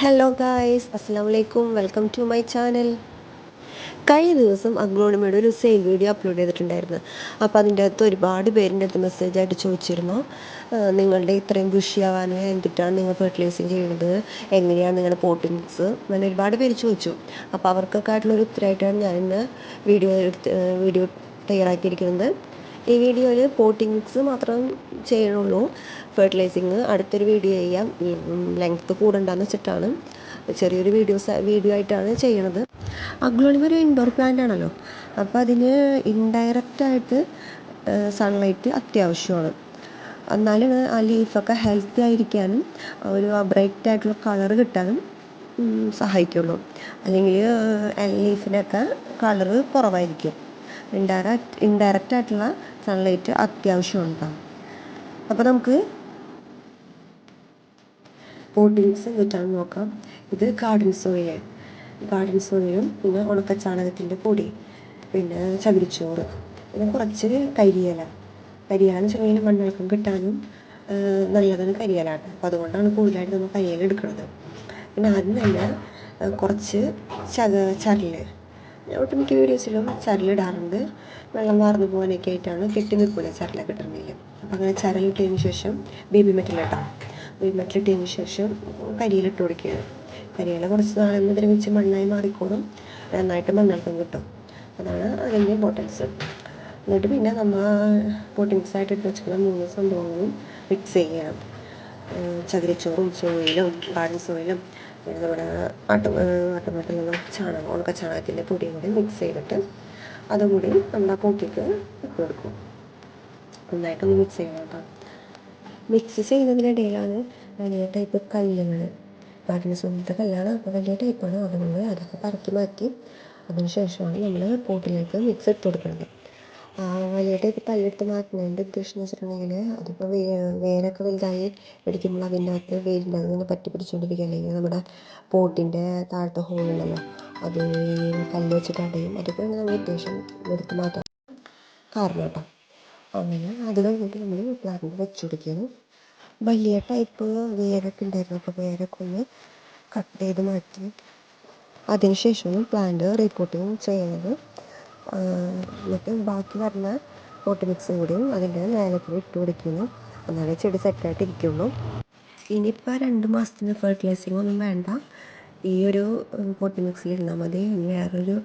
Hello guys, അസ്സലാമു അലൈക്കും. Welcome to my channel. കഴിഞ്ഞ ദിവസം അഗ്ലോണിമയുടെ ഒരു സെയിൽ വീഡിയോ അപ്ലോഡ് ചെയ്തിട്ടുണ്ടായിരുന്നു. അപ്പോൾ അതിൻ്റെ അകത്ത് ഒരുപാട് പേരിൻ്റെ അടുത്ത് മെസ്സേജായിട്ട് ചോദിച്ചിരുന്നു, നിങ്ങളുടെ ഇത്രയും ബുഷിയാവാൻ എന്തിട്ടാണ് നിങ്ങൾ ഫെർട്ടിലൈസിങ് ചെയ്യുന്നത്, എങ്ങനെയാണ് നിങ്ങളുടെ പോട്ടിങ്സ്, അങ്ങനെ ഒരുപാട് പേര് ചോദിച്ചു. അപ്പോൾ അവർക്കൊക്കെ ആയിട്ടുള്ളൊരു ഉത്തരമായിട്ടാണ് ഞാനിന്ന് വീഡിയോ തയ്യാറാക്കിയിരിക്കുന്നത്. ഈ വീഡിയോയിൽ പോട്ടിങ്സ് മാത്രം ചെയ്യണുള്ളൂ. ഫെർട്ടിലൈസിങ് അടുത്തൊരു വീഡിയോ ചെയ്യാം, ലെങ്ത്ത് കൂടണ്ടെന്ന് വെച്ചിട്ടാണ് ചെറിയൊരു വീഡിയോ ആയിട്ടാണ് ചെയ്യണത്. അഗ്ലോണിമ ഒരു ഇൻഡോർ പ്ലാന്റ് ആണല്ലോ, അപ്പോൾ അതിന് ഇൻഡയറക്റ്റായിട്ട് സൺലൈറ്റ് അത്യാവശ്യമാണ്. എന്നാലാണ് ആ ലീഫൊക്കെ ഹെൽത്തി ആയിരിക്കാനും ഒരു ബ്രൈറ്റ് ആയിട്ടുള്ള കളർ കിട്ടാനും സഹായിക്കുള്ളൂ. അല്ലെങ്കിൽ ലീഫിനൊക്കെ കളറ് കുറവായിരിക്കും. ഇൻഡയറക്റ്റ് ആയിട്ടുള്ള സൺലൈറ്റ് അത്യാവശ്യമുണ്ടാകും. അപ്പോൾ നമുക്ക് പോട്ടിങ്സ് എന്നിട്ടാണ് നോക്കാം. ഇത് ഗാർഡൻ സോയിലും പിന്നെ ഉണക്ക ചാണകത്തിൻ്റെ പൊടി, പിന്നെ ചകിരിച്ചോറ്, പിന്നെ കുറച്ച് കരിയില എന്ന് വെച്ചിട്ടുണ്ടെങ്കിൽ മണ്ണിളക്കം കിട്ടാനും നല്ലതാണ് കരിയിലാണ്. അപ്പോൾ അതുകൊണ്ടാണ് കൂടുതലായിട്ട് നമ്മൾ കരിയില എടുക്കുന്നത്. പിന്നെ ആദ്യം തന്നെ കുറച്ച് ചരല്, ഒട്ടുമിക്ക വീഡിയോസിലും ചരലിടാറുണ്ട്. വെള്ളം വാർന്നു പോകാനൊക്കെ ആയിട്ടാണ്. കെട്ടി നിൽക്കില്ല ചരലൊക്കെ ഇട്ടിട്ടുണ്ടെങ്കിൽ. അപ്പോൾ അങ്ങനെ ചരലിട്ടതിന് ശേഷം ബേബി മെറ്റലിട്ടതിന് ശേഷം കരിയിലിട്ട് കൊടുക്കുകയാണ്. കരിയില കുറച്ച് നാളെന്ന് ദ്രവിച്ച് മണ്ണായി മാറിക്കോളും, നന്നായിട്ട് മണ്ണിളക്കം കിട്ടും. അതാണ് അതിൻ്റെ ഇമ്പോർട്ടൻസ്. എന്നിട്ട് പിന്നെ നമ്മൾ പോട്ടിങ്സായിട്ട് ഇട്ട് വെച്ചിട്ടുള്ള 3 സംഭവങ്ങളും മിക്സ് ചെയ്യണം. ചകിരിച്ചോറും സോയിലും ഗാർഡൻ സോയിലും പിന്നെ നമ്മുടെ ആട്ടുമൂട്ടിലുള്ള ഉണക്ക ചാണകത്തിൻ്റെ പൊടിയും കൂടി മിക്സ് ചെയ്തിട്ട് അതും കൂടി നമ്മുടെ പോട്ടിക്ക് ഇട്ട് കൊടുക്കും. നന്നായിട്ടൊന്ന് മിക്സ് ചെയ്യണം കേട്ടോ. മിക്സ് ചെയ്യുന്നതിനിടയിലാണ് വലിയ ടൈപ്പ് കല്ലുകൾ, ഗാർഡൻ സോയിലത്തെ കല്ലാണ്. അപ്പോൾ വലിയ ടൈപ്പാണ്. അതുകൊണ്ട് അതൊക്കെ പറക്കി മാറ്റി അതിന് ശേഷമാണ് നമ്മൾ പോട്ടിലേക്ക് മിക്സ് ഇട്ട് കൊടുക്കുന്നത്. വലിയ ടൈപ്പ് കല്ലെടുത്ത് മാറ്റുന്നതിൻ്റെ ഉദ്ദേശം എന്ന് വെച്ചിട്ടുണ്ടെങ്കിൽ അതിപ്പോൾ വേരൊക്കെ വലുതായി പിടിക്കുമ്പോൾ അതിൻ്റെ അകത്ത് വേരിൻ്റെ അകത്ത് പറ്റി പിടിച്ചുകൊണ്ടിരിക്കുക, അല്ലെങ്കിൽ നമ്മുടെ പോട്ടിൻ്റെ താഴത്തെ ഹോളുണ്ടല്ലോ അത് കല്ല് വെച്ചിട്ട് അടയും. അതൊക്കെ നമ്മൾ ഉദ്ദേശം എടുത്ത് മാറ്റാൻ കാരണം കേട്ടോ. അങ്ങനെ അത് കഴിഞ്ഞിട്ട് നമ്മൾ പ്ലാന്റ് വെച്ച് കൊടുക്കുകയാണ്. വലിയ ടൈപ്പ് വേരൊക്കെ ഉണ്ടായിരുന്നു, അപ്പോൾ വേരൊക്കെ ഒന്ന് കട്ട് ചെയ്ത് മാറ്റി അതിന് ശേഷമാണ് പ്ലാന്റ് റീപോട്ടിങ് ചെയ്യുന്നത്. എന്നിട്ട് ബാക്കി വരുന്ന പോട്ട് മിക്സും കൂടിയും അതിൻ്റെ മേലക്കൂടി ഇട്ട് കൊടുക്കുന്നു. എന്നാലേ ചെടി സെറ്റായിട്ട് ഇരിക്കുള്ളൂ. ഇനിയിപ്പോൾ 2 മാസത്തിന് ഫെർട്ടിലൈസിങ് ഒന്നും വേണ്ട, ഈ ഒരു പോട്ട് മിക്സിൽ ഇരുന്നാൽ മതി. വേറൊരു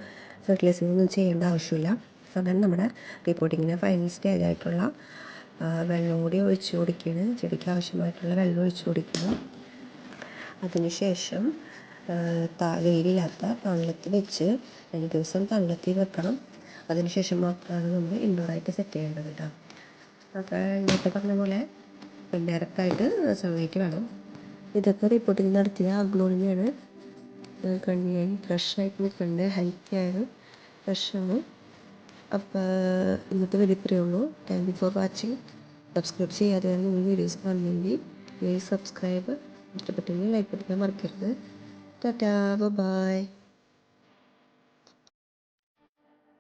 ഫെർട്ടിലൈസിങ് ഒന്നും ചെയ്യേണ്ട ആവശ്യമില്ല. സാധാരണ നമ്മുടെ റീപോട്ടിങ്ങിൻ്റെ ഫൈനൽ സ്റ്റേജായിട്ടുള്ള വെള്ളം കൂടി ഒഴിച്ച് കൊടുക്കുകയാണ്. ചെടിക്ക് ആവശ്യമായിട്ടുള്ള വെള്ളം ഒഴിച്ച് കൊടുക്കുന്നു. അതിനുശേഷം വെയിലില്ലാത്ത തണലത്ത് വെച്ച് 2 ദിവസം തണലത്തിൽ വെക്കണം. അതിനുശേഷം മാത്രമാണ് നമ്മൾ ഇൻഡോറായിട്ട് സെറ്റ് ചെയ്യേണ്ടത് കേട്ടോ. അപ്പോൾ നേരത്തെ പറഞ്ഞ പോലെ ഡയറക്റ്റായിട്ട് സൺലൈറ്റ് വേണം. ഇതൊക്കെ റീപോട്ടിങ് നടത്തിയ അഗ്ലോണിമയാണ്. കണ്ണിയായി ഫ്രഷായിട്ട് നിൽക്കുന്നുണ്ട്, ഹെൽത്തി ആയത് ഫ്രഷാണ്. അപ്പോൾ ഇന്നത്തെ വീഡിയോ ഇത്രയേ ഉള്ളൂ. Thank you for watching. Subscribe ചെയ്യാതെ നിങ്ങൾ വീഡിയോസ് കാണുമെങ്കിൽ പ്ലീസ് സബ്സ്ക്രൈബ്. ഇഷ്ടപ്പെട്ടെങ്കിൽ ലൈക്ക് അടിക്കാൻ മറക്കരുത്. ടാറ്റാ, ബൈ.